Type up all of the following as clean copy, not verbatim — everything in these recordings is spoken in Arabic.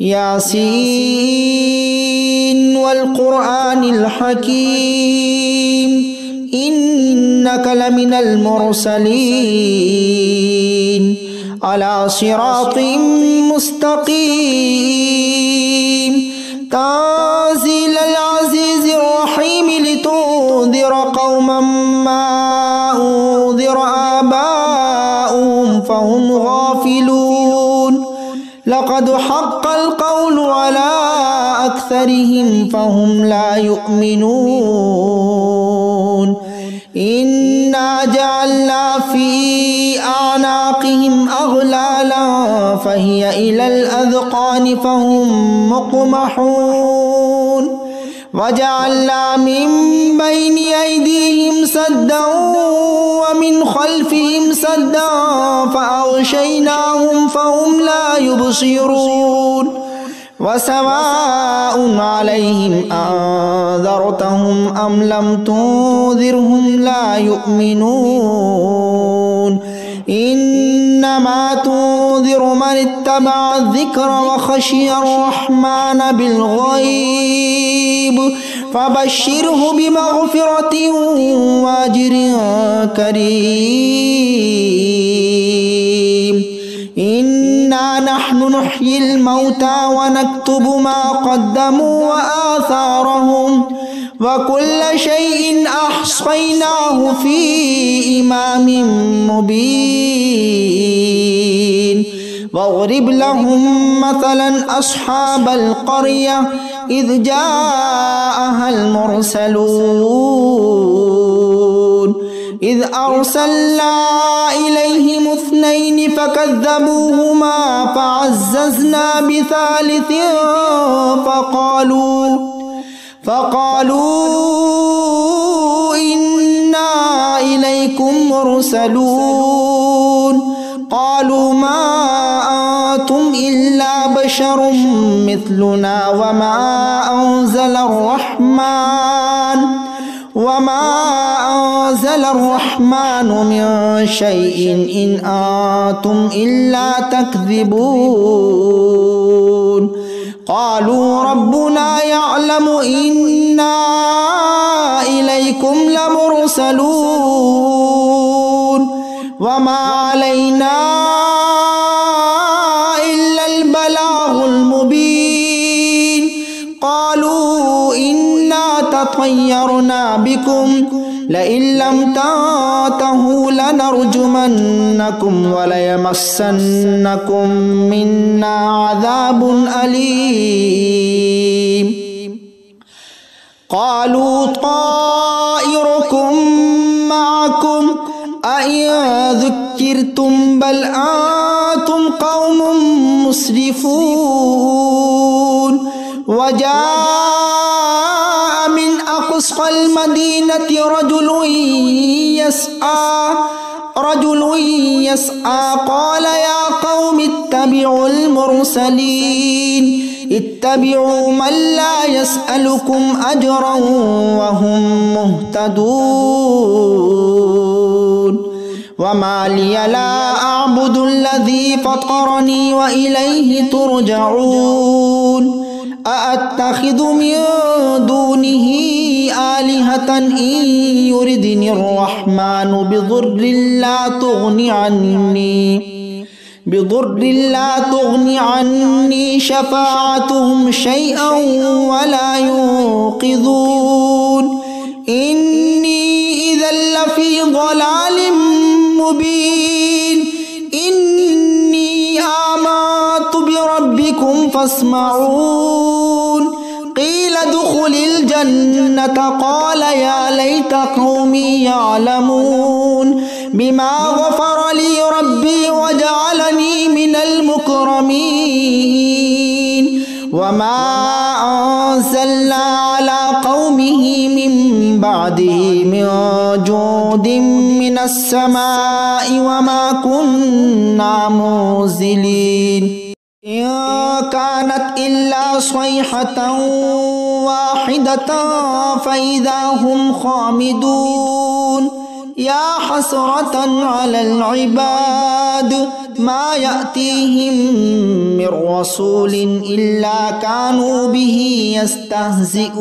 ياسين والقرآن الحكيم إنك لمن المرسلين على صراط مستقيم تنزيل العزيز الرحيم لتنذر قوما ما أنذر آباؤهم فهم غافلون لقد حق القول على أكثرهم فهم لا يؤمنون إنا جعلنا في أعناقهم أغلالا فهي إلى الأذقان فهم مقمحون وجعلنا من بين أيديهم سدا ومن خلفهم سدا فأغشيناهم فهم لا يبصرون وسواء عليهم أنذرتهم أم لم تنذرهم لا يؤمنون إنما تنذر من اتبع الذكر وخشي الرحمن بالغيب فبشره بمغفرة وأجر كريم إنا نحن نحيي الموتى ونكتب ما قدموا وآثارهم وكل شيء أحصيناه في إمام مبين واضرب لهم مثلا أصحاب القرية إذ جاءها المرسلون إذ أرسلنا إليهم 2 فكذبوهما فعززنا بثالث فقالوا إنا إليكم مرسلون قالوا ما أنتم إلا بشر مثلنا وما أنزل الرحمن من شيء إن أنتم إلا تكذبون قالوا ربنا يعلم إنا إليكم لمرسلون وما علينا إلا البلاغ المبين قالوا إنا تطيرنا بكم لئن لم تنتهوا لنرجمنكم وليمسنكم منا عذاب أليم قالوا طائركم معكم أئن ذكرتم بل أنتم قوم مسرفون وجاء من أقصى المدينة رجل يسعى قال يا قوم اتبعوا المرسلين اتبعوا من لا يسألكم أجرا وهم مهتدون وما لي لا أعبد الذي فطرني وإليه ترجعون أأتخذ من دونه آلهة إن يردني الرحمن بضر لا تغني عني شفاعتهم شيئا ولا ينقذون إني إذا لفي ضلال مبين إني آمنت بربكم فاسمعون قيل ادخل الجنة قال يا ليت قومي يعلمون بما غفر لي ربي وجعلني من المكرمين وما أنزلنا على قومه من بعده من جود من السماء وما كنا منزلين إن كانت إلا صيحة واحدة فإذا هم خامدون يا حسرة على العباد ما يأتيهم من رسول إلا كانوا به يستهزئون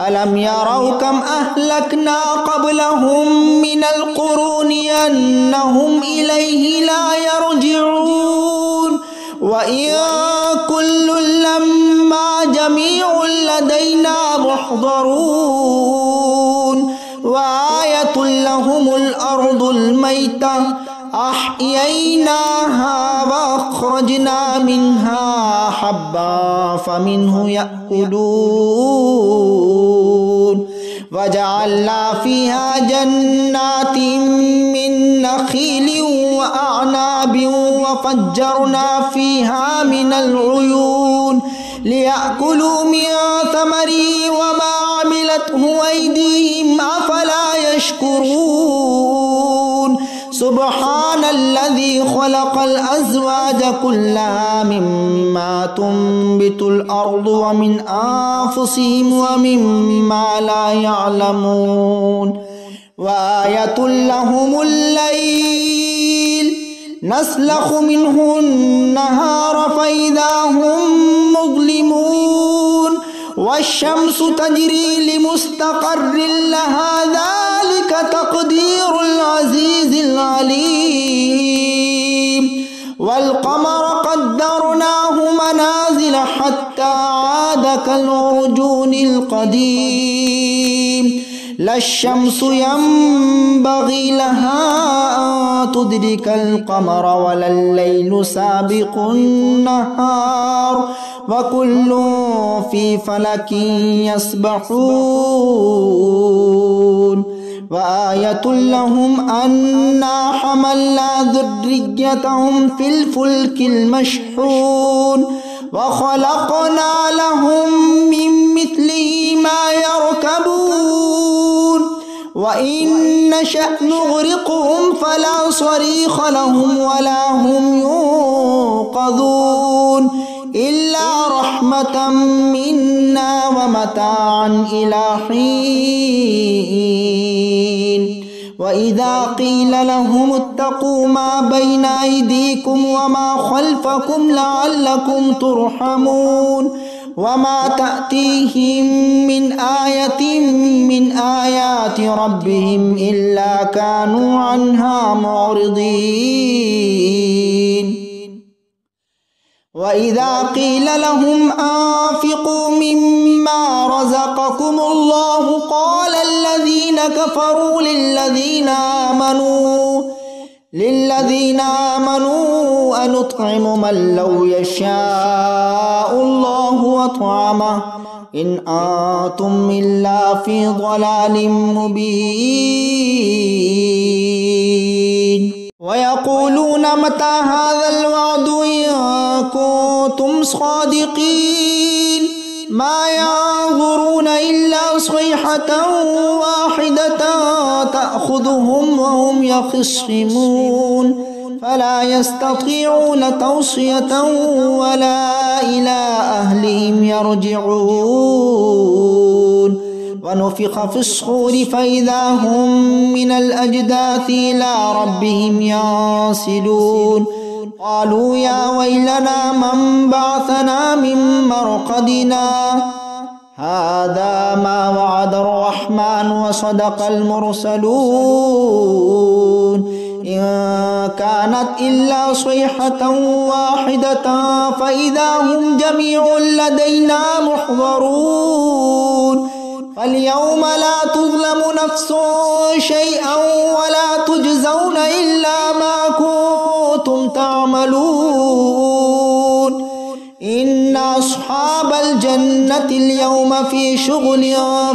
ألم يروا كم أهلكنا قبلهم من القرون أنهم إليه لا يرجعون وإن كل لما جميع لدينا محضرون وآية لهم الأرض الميتة أحييناها وأخرجنا منها حبا فمنه يأكلون وجعلنا فيها جنات من نخيل وأعناب وفجرنا فيها من العيون ليأكلوا من ثمره وما عملته أيديهم أفلا يشكرون سبحان الذي خلق الأزواج كلها مما تنبت الأرض ومن أنفسهم ومما لا يعلمون وآية لهم الليل نسلخ منه النهار فإذا هم مظلمون والشمس تجري لمستقر لها ذلك تقدير العزيز العليم والقمر قدرناه منازل حتى عاد كالعرجون القديم لا الشمس ينبغي لها أن تدرك القمر ولا الليل سابق النهار وكل في فلك يسبحون وآية لهم أنا حملنا ذريتهم في الفلك المشحون وخلقنا لهم من مثله ما يركبون وإن نشأ نغرقهم فلا صريخ لهم ولا هم ينقذون إلا رحمة منا ومتاعا إلى حين وإذا قيل لهم اتقوا ما بين أيديكم وما خلفكم لعلكم ترحمون وما تأتيهم من آية من آيات ربهم إلا كانوا عنها معرضين وإذا قيل لهم أنفقوا مما رزقكم الله قال الذين كفروا للذين آمنوا أنطعم من لو يشاء الله أطعمه إن أنتم إلا في ضلال مبين ويقولون متى هذا الوعد إن كنتم صادقين ما ينظرون إلا صيحة واحدة تأخذهم وهم يخصمون فلا يستطيعون توصية ولا إلى أهلهم يرجعون ونفخ في الصور فإذا هم من الأجداث إلى ربهم ينسلون قالوا يا ويلنا من بعثنا من مرقدنا هذا ما وعد الرحمن وصدق المرسلون إن كانت إلا صيحة واحدة فإذا هم جميع لدينا محضرون فاليوم لا تظلم نفس شيئا ولا تجزون إلا ما كنتم تعملون إن أصحاب الجنة اليوم في شغل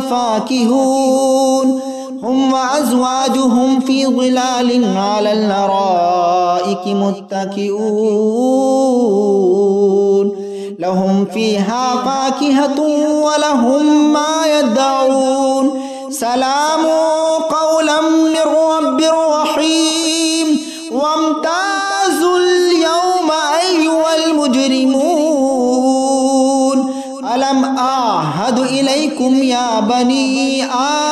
فاكهون هم وأزواجهم في ظلال على الأرائك متكئون لهم فيها فاكهة ولهم ما يدعون سلام قولا من رب رحيم وامتازوا اليوم أيها المجرمون ألم أعهد إليكم إليكم يا بني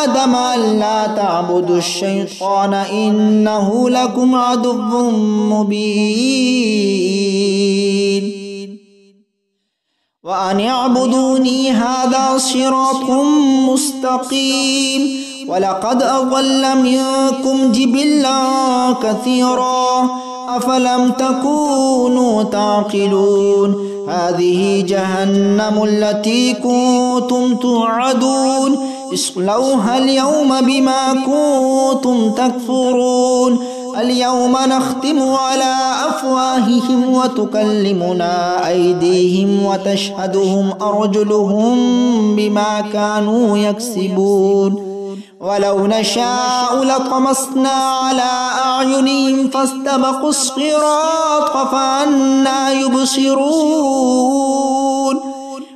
آدم ألا تعبدوا الشيطان إنه لكم عدو مبين وأن اعبدوني هذا صراط مستقيم ولقد أضل منكم جبلا كثيرا أفلم تكونوا تعقلون هذه جهنم التي كنتم توعدون اصلوها اليوم بما كنتم تكفرون اليوم نختم على أفواههم وتكلمنا أيديهم وتشهدهم أرجلهم بما كانوا يكسبون ولو نشاء لطمسنا على أعينهم فاستبقوا الصراط فأنى يبصرون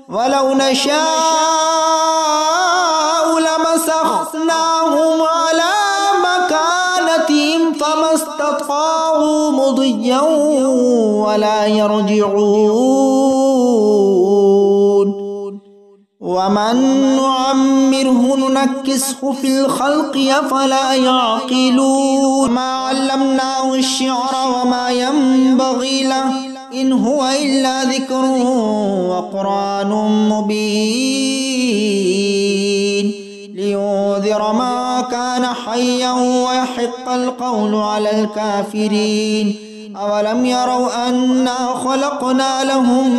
ولو نشاء لمسخناهم على مكانتهم فما استطاعوا مضيا ولا يرجعون ومن نعمره ننكسه في الخلق أفلا يعقلون ما علمناه الشعر وما ينبغي له إن هو إلا ذكر وقرآن مبين لينذر ما كان حيا ويحق القول على الكافرين أولم يروا أنا خلقنا لهم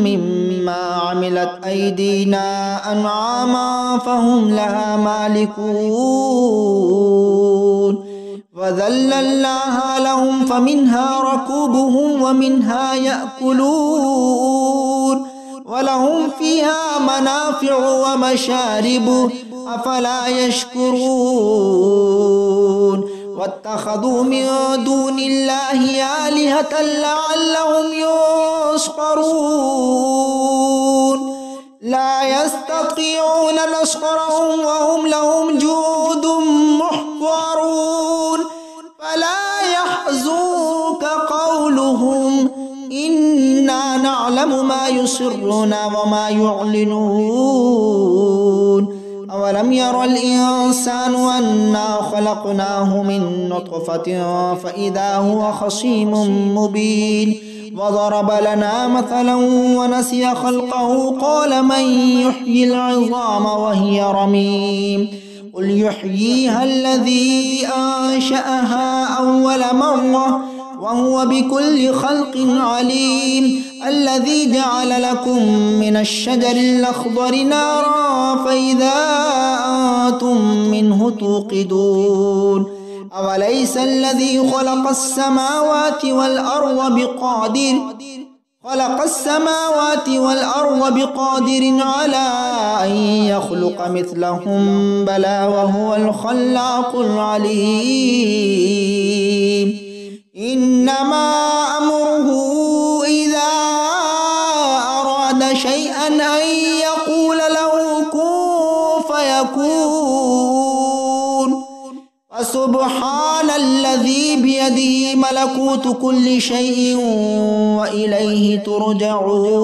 مما عملت أيدينا أنعاما فهم لها مالكون وذللناها لهم فمنها ركوبهم ومنها يأكلون ولهم فيها منافع ومشارب أفلا يشكرون واتخذوا من دون الله آلهة لعلهم ينصرون لا يستطيعون نصرهم وهم لهم جند محضرون فلا يحزنك قولهم إنا نعلم ما يسرون وما يعلنون أولم ير الإنسان أنا خلقناه من نطفة فإذا هو خصيم مبين وضرب لنا مثلا ونسي خلقه قال من يحيي العظام وهي رميم قل يحييها الذي أنشأها أول مرة وهو بكل خلق عليم الذي جعل لكم من الشجر الأخضر نارا فإذا أنتم منه توقدون أوليس الذي خلق السماوات والأرض بقادر على أن يخلق مثلهم بلى وهو الخلاق العليم إنما أمره إذا أراد شيئا أن يقول له كن فيكون فسبحان الذي بيده ملكوت كل شيء وإليه ترجعون